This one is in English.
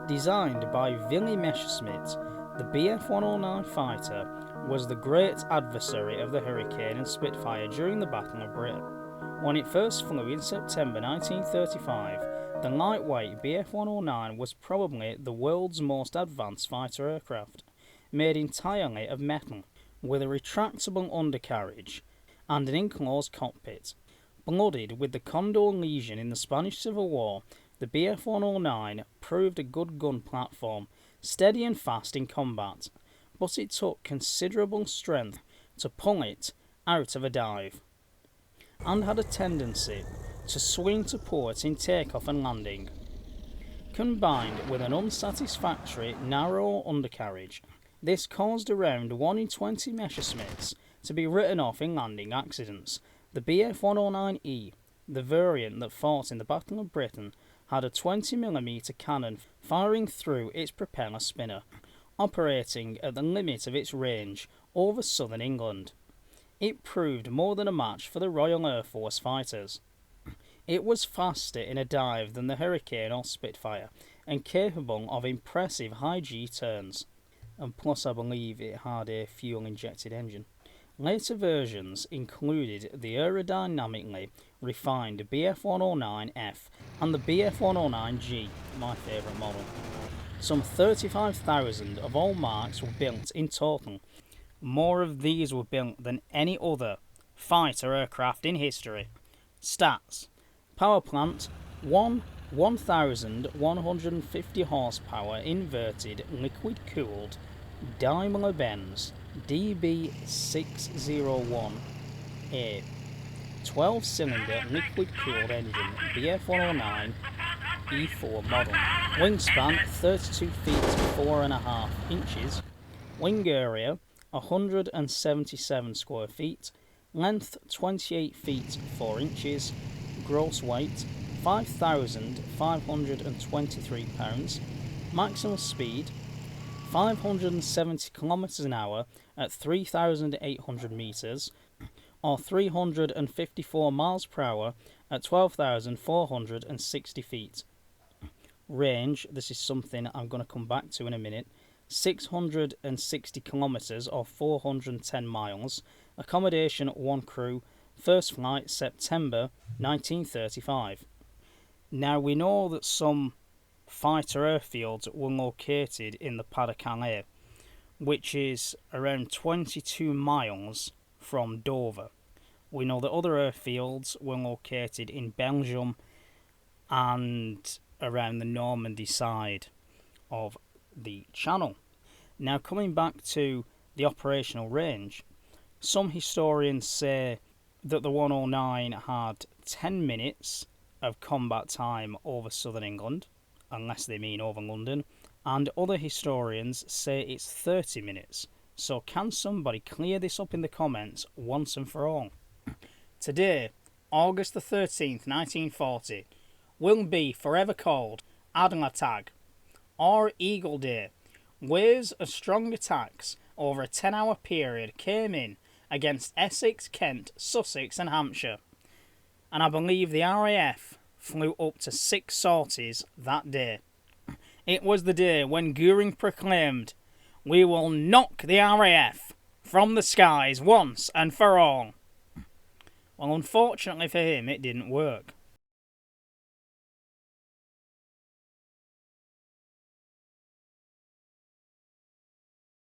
Designed by Willy Messerschmitt, the Bf-109 fighter was the great adversary of the Hurricane and Spitfire during the Battle of Britain. When it first flew in September 1935, the lightweight Bf-109 was probably the world's most advanced fighter aircraft, made entirely of metal, with a retractable undercarriage and an enclosed cockpit. Blooded with the Condor Legion in the Spanish Civil War, the Bf-109 proved a good gun platform, steady and fast in combat, but it took considerable strength to pull it out of a dive, and had a tendency to swing to port in takeoff and landing. Combined with an unsatisfactory narrow undercarriage, this caused around 1 in 20 Messerschmitts to be written off in landing accidents. The Bf-109E, the variant that fought in the Battle of Britain, had a 20mm cannon firing through its propeller spinner, operating at the limit of its range over southern England. It proved more than a match for the Royal Air Force fighters. It was faster in a dive than the Hurricane or Spitfire, and capable of impressive high G turns. And plus I believe it had a fuel-injected engine. Later versions included the aerodynamically refined Bf-109F and the Bf-109G, my favourite model. Some 35,000 of all marks were built in total. More of these were built than any other fighter aircraft in history. Stats: power plant 1,150 horsepower inverted liquid-cooled Daimler-Benz DB601A 12-cylinder liquid-cooled engine Bf-109 E4 model. Wingspan 32 feet 4.5 inches. Wing area 177 square feet. Length 28 feet 4 inches. Gross weight 5,523 pounds. Maximum speed 570 kilometers an hour at 3,800 meters, or 354 miles per hour at 12,460 feet. Range, this is something I'm going to come back to in a minute, 660 kilometers or 410 miles. Accommodation 1 crew. First flight September 1935. Now we know that some fighter airfields were located in the Pas-de-Calais, which is around 22 miles from Dover. We know that other airfields were located in Belgium and around the Normandy side of the Channel. Now, coming back to the operational range, some historians say that the 109 had 10 minutes of combat time over southern England, unless they mean over London, and other historians say it's 30 minutes. So can somebody clear this up in the comments once and for all? Today, August the 13th, 1940, will be forever called Adlertag, or Eagle Day. Waves of strong attacks over a 10-hour period came in against Essex, Kent, Sussex and Hampshire, and I believe the RAF flew up to 6 sorties that day. It was the day when Goering proclaimed, "We will knock the RAF from the skies once and for all." Well, unfortunately for him, it didn't work.